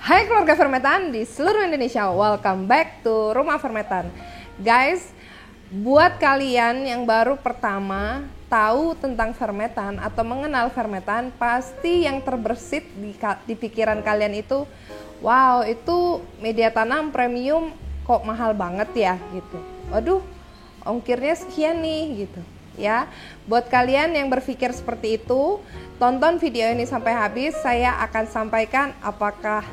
Hai keluarga fermentan di seluruh Indonesia, welcome back to Rumah Fermentan. Guys, buat kalian yang baru pertama tahu tentang fermentan atau mengenal fermentan, pasti yang terbersit di pikiran kalian itu, wow, itu media tanam premium kok mahal banget ya gitu. Waduh, ongkirnya sekian nih gitu. Ya, buat kalian yang berpikir seperti itu, tonton video ini sampai habis. Saya akan sampaikan apakah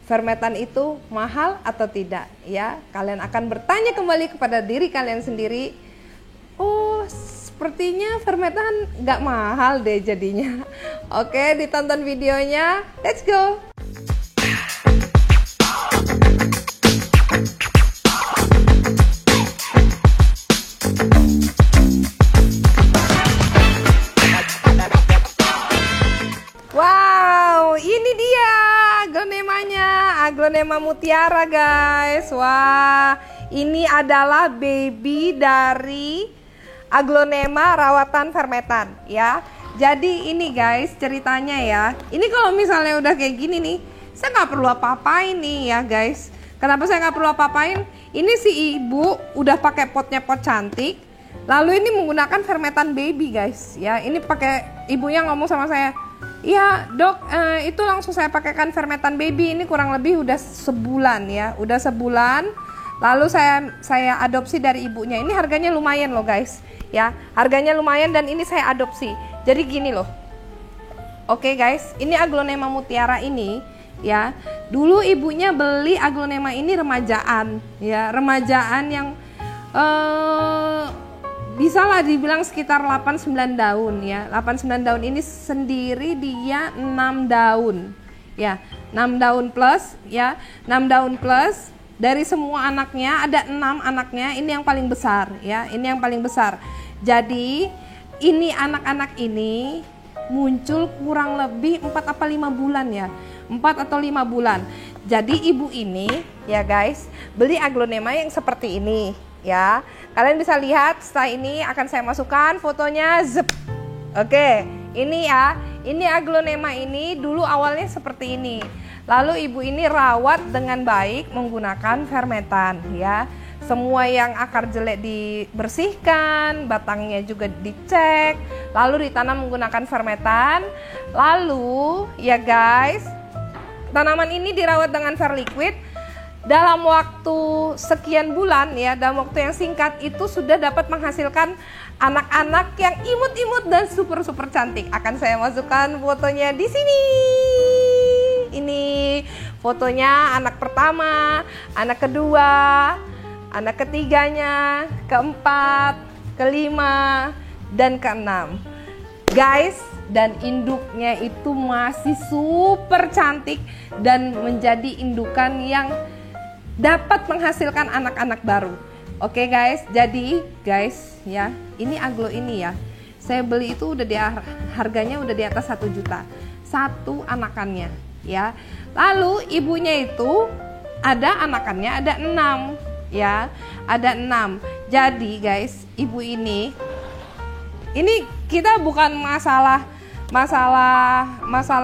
fermentan itu mahal atau tidak. Ya, kalian akan bertanya kembali kepada diri kalian sendiri. Oh, sepertinya fermentan nggak mahal deh jadinya. Oke, ditonton videonya. Let's go. Wow, ini dia aglonemanya, aglonema mutiara guys. Wah, ini adalah baby dari aglonema rawatan fermentan ya. Jadi ini guys ceritanya ya. Ini kalau misalnya udah kayak gini nih, saya nggak perlu apa-apain nih ya guys. Kenapa saya nggak perlu apa-apain? Ini si ibu udah pakai potnya pot cantik. Lalu ini menggunakan fermentan baby guys ya. Ini pakai ibunya ngomong sama saya. Iya dok, itu langsung saya pakaikan fermentan baby. Ini kurang lebih udah sebulan ya, udah sebulan. Lalu saya adopsi dari ibunya. Ini harganya lumayan loh guys, ya harganya lumayan dan ini saya adopsi. Jadi gini loh, oke guys, ini aglonema mutiara ini ya. Dulu ibunya beli aglonema ini remajaan, ya remajaan yang bisa lah dibilang sekitar 8-9 daun ya. 8-9 daun ini sendiri dia 6 daun ya, 6 daun plus ya, 6 daun plus. Dari semua anaknya ada 6 anaknya, ini yang paling besar ya, ini yang paling besar. Jadi ini anak-anak ini muncul kurang lebih 4 atau 5 bulan ya, 4 atau 5 bulan. Jadi ibu ini ya guys beli aglonema yang seperti ini ya. Kalian bisa lihat setelah ini akan saya masukkan fotonya. Zep. Oke, ini ya, ini aglonema ini dulu awalnya seperti ini. Lalu ibu ini rawat dengan baik menggunakan fermentan ya. Semua yang akar jelek dibersihkan, batangnya juga dicek, lalu ditanam menggunakan fermentan. Lalu ya guys, tanaman ini dirawat dengan Ferliquid. Dalam waktu sekian bulan ya, dalam waktu yang singkat itu sudah dapat menghasilkan anak-anak yang imut-imut dan super cantik. Akan saya masukkan fotonya di sini. Ini fotonya anak pertama, anak kedua, anak ketiganya, keempat, kelima, dan keenam. Guys, dan induknya itu masih super cantik dan menjadi indukan yang dapat menghasilkan anak-anak baru. Oke guys, jadi guys ya, ini aglo ini ya, saya beli itu udah harganya udah di atas 1 juta satu anakannya ya. Lalu ibunya itu ada anakannya ada 6 ya, ada 6. Jadi guys, ibu ini kita bukan masalah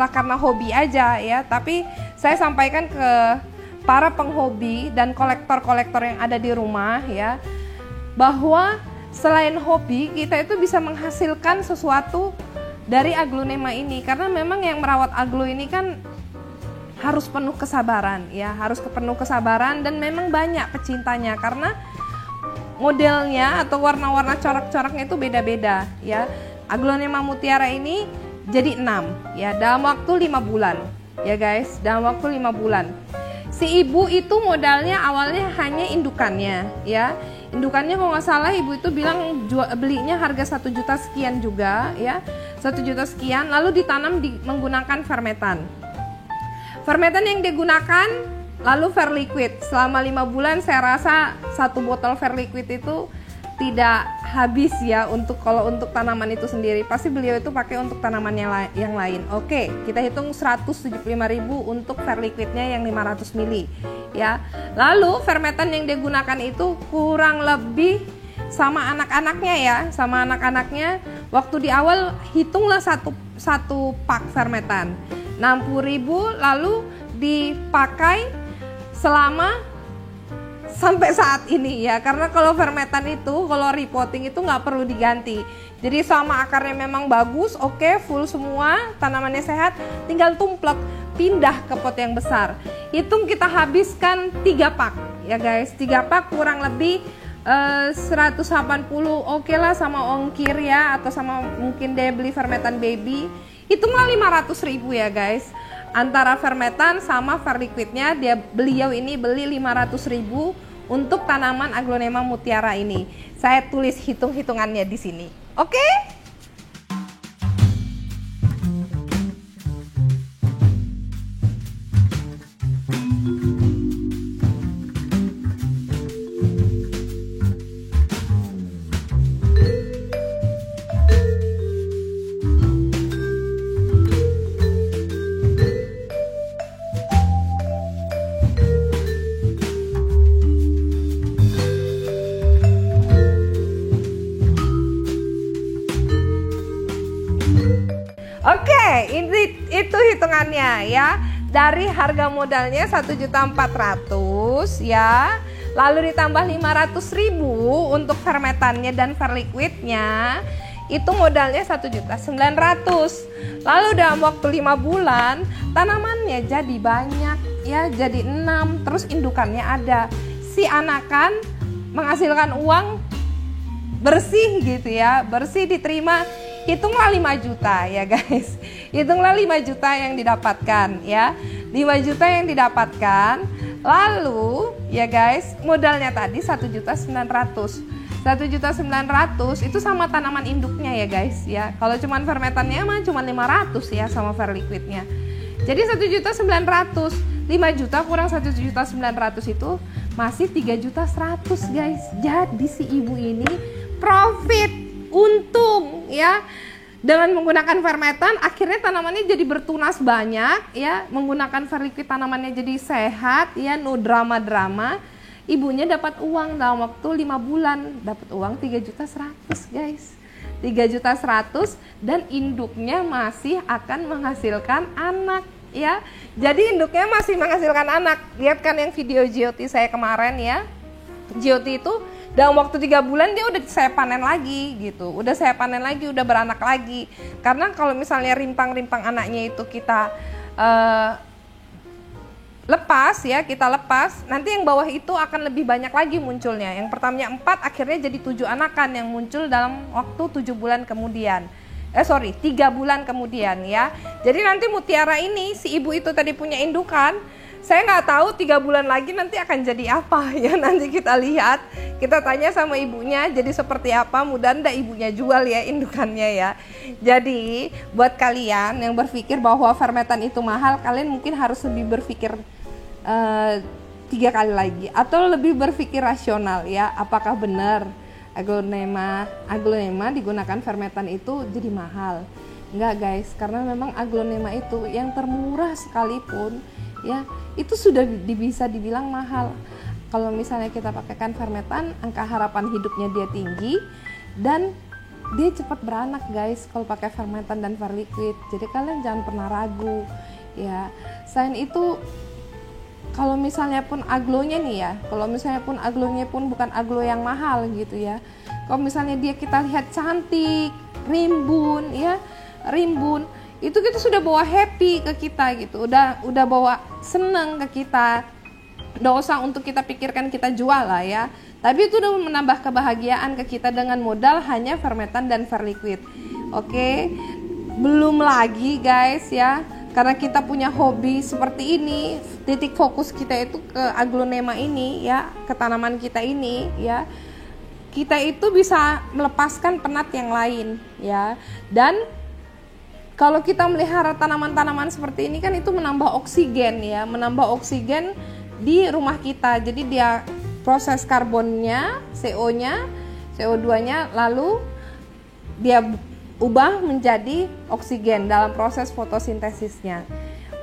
karena hobi aja ya, tapi saya sampaikan ke para penghobi dan kolektor-kolektor yang ada di rumah ya, bahwa selain hobi kita itu bisa menghasilkan sesuatu dari aglonema ini. Karena memang yang merawat aglo ini kan harus penuh kesabaran ya, harus penuh kesabaran dan memang banyak pecintanya karena modelnya atau warna-warna corak-coraknya itu beda-beda ya. Aglonema mutiara ini jadi 6 ya dalam waktu 5 bulan ya guys, dalam waktu 5 bulan. Si ibu itu modalnya awalnya hanya indukannya ya. Indukannya kalau nggak salah ibu itu bilang belinya harga 1 juta sekian juga ya, 1 juta sekian. Lalu ditanam menggunakan fermentan. Fermentan yang digunakan lalu Ferliquid. Selama 5 bulan saya rasa 1 botol Ferliquid itu tidak habis ya kalau untuk tanaman itu sendiri. Pasti beliau itu pakai untuk tanaman yang lain. Oke, kita hitung 175.000 untuk Ferliquidnya yang 500 ml ya. Lalu fermentan yang digunakan itu kurang lebih sama anak-anaknya ya, sama anak-anaknya. Waktu di awal hitunglah satu pak fermentan 60.000, lalu dipakai selama sampai saat ini ya, karena kalau fermentan itu, kalau repotting itu nggak perlu diganti. Jadi sama akarnya memang bagus, oke, full semua, tanamannya sehat, tinggal tumplek, pindah ke pot yang besar. Hitung kita habiskan 3 pak ya guys, 3 pak kurang lebih 180, oke lah sama ongkir ya, atau sama mungkin dia beli fermentan baby, hitunglah 500.000 ya guys. Antara fermentan sama verliquidnya, beliau ini beli 500.000 untuk tanaman Aglonema mutiara ini. Saya tulis hitung-hitungannya di sini. Oke? Oke, itu hitungannya ya. Dari harga modalnya 1.400.000 ya. Lalu ditambah 500.000 untuk fermentannya dan verliquidnya. Itu modalnya 1.900.000. Lalu dalam waktu 5 bulan tanamannya jadi banyak ya, jadi 6, terus indukannya ada. Si anakan menghasilkan uang bersih gitu ya, bersih diterima. Hitunglah 5 juta ya guys. Hitunglah 5 juta yang didapatkan ya. 5 juta yang didapatkan. Lalu ya guys, modalnya tadi 1.900.000. 1.900.000 itu sama tanaman induknya ya guys ya. Kalau cuman fermentannya mah cuman 500 ya sama verliquidnya. Jadi 1.900.000, 5 juta kurang 1.900.000 itu masih 3.100.000 guys. Jadi si ibu ini profit, untung ya. Dengan menggunakan fermentan akhirnya tanamannya jadi bertunas banyak ya, menggunakan verliquid tanamannya jadi sehat ya, no drama-drama. Ibunya dapat uang dalam waktu 5 bulan, dapat uang 3.100.000 guys. 3.100.000 dan induknya masih akan menghasilkan anak ya. Jadi induknya masih menghasilkan anak. Lihat kan yang video GOT saya kemarin ya. GOT itu dalam waktu 3 bulan dia udah saya panen lagi gitu. Udah saya panen lagi, udah beranak lagi. Karena kalau misalnya rimpang-rimpang anaknya itu kita lepas ya, kita lepas, nanti yang bawah itu akan lebih banyak lagi munculnya. Yang pertamanya 4 akhirnya jadi 7 anakan yang muncul dalam waktu 7 bulan kemudian. 3 bulan kemudian ya. Jadi nanti mutiara ini, si ibu itu tadi punya indukan, saya nggak tahu 3 bulan lagi nanti akan jadi apa ya. Nanti kita lihat, kita tanya sama ibunya jadi seperti apa. Mudah enggak ibunya jual ya indukannya ya. Jadi buat kalian yang berpikir bahwa fermentan itu mahal, kalian mungkin harus lebih berpikir 3 kali lagi, atau lebih berpikir rasional ya. Apakah benar aglonema digunakan fermentan itu jadi mahal? Enggak guys, karena memang aglonema itu yang termurah sekalipun ya itu sudah bisa dibilang mahal. Kalau misalnya kita pakaikan fermentan, angka harapan hidupnya dia tinggi dan dia cepat beranak guys kalau pakai fermentan dan verliquid. Jadi kalian jangan pernah ragu ya. Selain itu, kalau misalnya pun aglonya nih ya, kalau misalnya pun aglonya pun bukan aglo yang mahal gitu ya, kalau misalnya dia kita lihat cantik, rimbun ya, rimbun, itu kita sudah bawa happy ke kita gitu, udah bawa seneng ke kita. Nggak usah untuk kita pikirkan kita jual lah ya, tapi itu udah menambah kebahagiaan ke kita dengan modal hanya fermentan dan verliquid. Oke, belum lagi guys ya, karena kita punya hobi seperti ini, titik fokus kita itu ke aglonema ini ya, ke tanaman kita ini ya, kita itu bisa melepaskan penat yang lain ya. Dan kalau kita melihara tanaman-tanaman seperti ini kan itu menambah oksigen ya, menambah oksigen di rumah kita. Jadi dia proses karbonnya, CO-nya, CO2-nya lalu dia ubah menjadi oksigen dalam proses fotosintesisnya.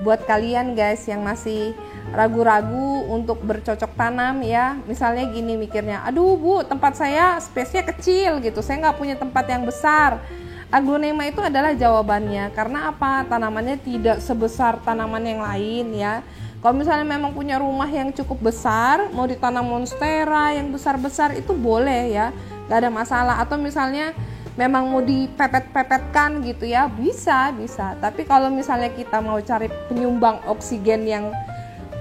Buat kalian guys yang masih ragu-ragu untuk bercocok tanam ya, misalnya gini mikirnya, aduh bu, tempat saya space-nya kecil gitu, saya nggak punya tempat yang besar. Aglonema itu adalah jawabannya. Karena apa? Tanamannya tidak sebesar tanaman yang lain ya. Kalau misalnya memang punya rumah yang cukup besar, mau ditanam monstera yang besar-besar itu boleh ya, gak ada masalah. Atau misalnya memang mau dipepet-pepetkan gitu ya, bisa. Tapi kalau misalnya kita mau cari penyumbang oksigen yang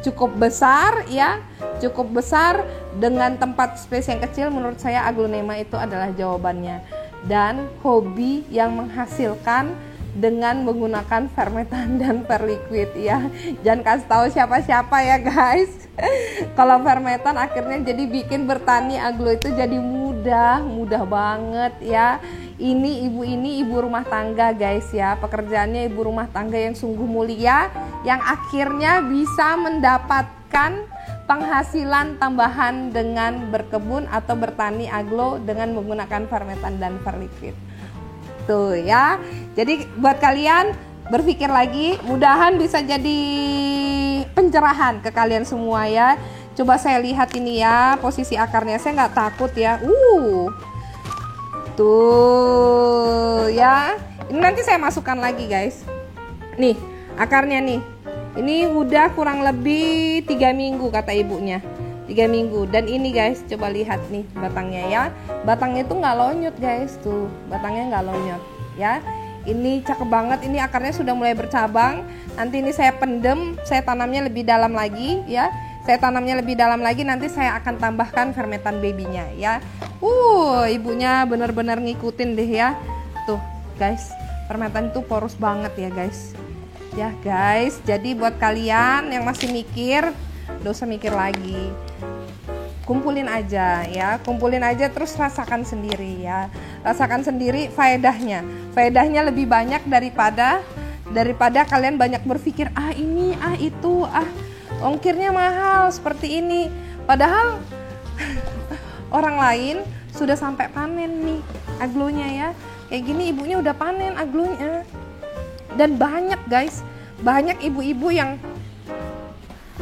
cukup besar ya, cukup besar dengan tempat space yang kecil, menurut saya aglonema itu adalah jawabannya. Dan hobi yang menghasilkan dengan menggunakan fermentan dan perliquid ya. Jangan kasih tahu siapa-siapa ya guys. Kalau fermentan akhirnya jadi bikin bertani aglo itu jadi mudah banget ya. Ini ibu rumah tangga guys ya. Pekerjaannya ibu rumah tangga yang sungguh mulia, yang akhirnya bisa mendapatkan penghasilan tambahan dengan berkebun atau bertani aglo dengan menggunakan fermentan dan perliquid. Tuh ya. Jadi buat kalian berpikir lagi, mudahan bisa jadi pencerahan ke kalian semua ya. Coba saya lihat ini ya, posisi akarnya, saya nggak takut ya. Tuh ya. Ini nanti saya masukkan lagi guys. Nih akarnya nih. Ini udah kurang lebih 3 minggu kata ibunya. 3 minggu. Dan ini guys, coba lihat nih batangnya ya. Batangnya itu nggak lonyot guys, tuh batangnya nggak lonyot ya. Ini cakep banget, ini akarnya sudah mulai bercabang. Nanti ini saya pendem, saya tanamnya lebih dalam lagi ya. Saya tanamnya lebih dalam lagi, nanti saya akan tambahkan fermentan babynya ya. Ibunya bener-bener ngikutin deh ya. Tuh guys, fermentan itu poros banget ya guys. Ya guys, jadi buat kalian yang masih mikir, gak usah mikir lagi. Kumpulin aja ya, kumpulin aja terus rasakan sendiri ya. Rasakan sendiri faedahnya. Faedahnya lebih banyak daripada kalian banyak berpikir ini, itu, ongkirnya mahal seperti ini. Padahal orang lain sudah sampai panen nih aglonya ya. Kayak gini ibunya udah panen aglonya. Dan banyak guys, banyak ibu-ibu yang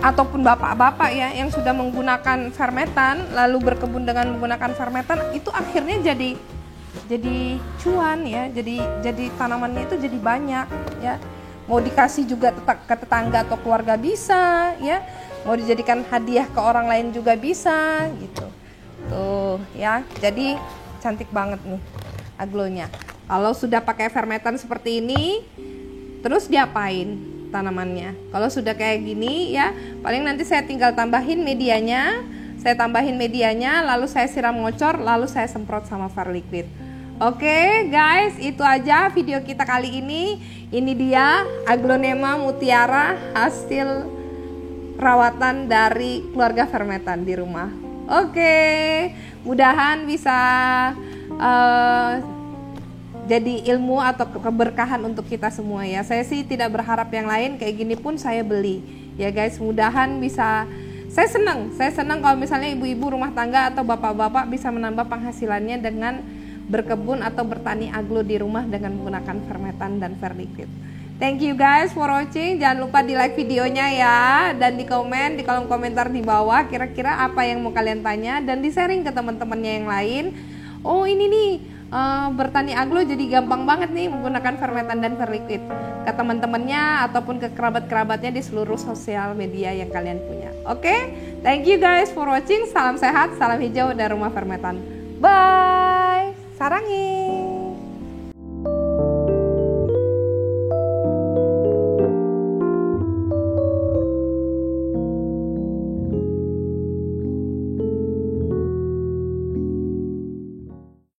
ataupun bapak-bapak ya yang sudah menggunakan fermentan lalu berkebun dengan menggunakan fermentan, itu akhirnya jadi cuan ya, jadi tanamannya itu jadi banyak ya. Mau dikasih juga ke tetangga atau keluarga bisa ya, mau dijadikan hadiah ke orang lain juga bisa gitu. Tuh ya, jadi cantik banget nih aglonya. Kalau sudah pakai fermentan seperti ini, terus diapain tanamannya? Kalau sudah kayak gini ya, paling nanti saya tinggal tambahin medianya. Saya tambahin medianya, lalu saya siram ngocor, lalu saya semprot sama perliquid. Oke guys, itu aja video kita kali ini. Ini dia aglonema mutiara hasil rawatan dari keluarga fermentan di rumah. Oke, mudahan bisa jadi ilmu atau keberkahan untuk kita semua ya. Saya sih tidak berharap yang lain, kayak gini pun saya beli ya guys. Mudahan bisa, saya senang kalau misalnya ibu-ibu rumah tangga atau bapak-bapak bisa menambah penghasilannya dengan berkebun atau bertani aglo di rumah dengan menggunakan fermentan dan perliquid. Thank you guys for watching. Jangan lupa di like videonya ya, dan di komen di kolom komentar di bawah kira-kira apa yang mau kalian tanya, dan di sharing ke teman-temannya yang lain. Ini nih bertani aglo jadi gampang banget nih menggunakan fermentan dan perliquid, ke teman-temannya ataupun ke kerabat-kerabatnya di seluruh sosial media yang kalian punya. Oke, thank you guys for watching. Salam sehat, salam hijau dari Rumah Fermentan. Bye, sarangi.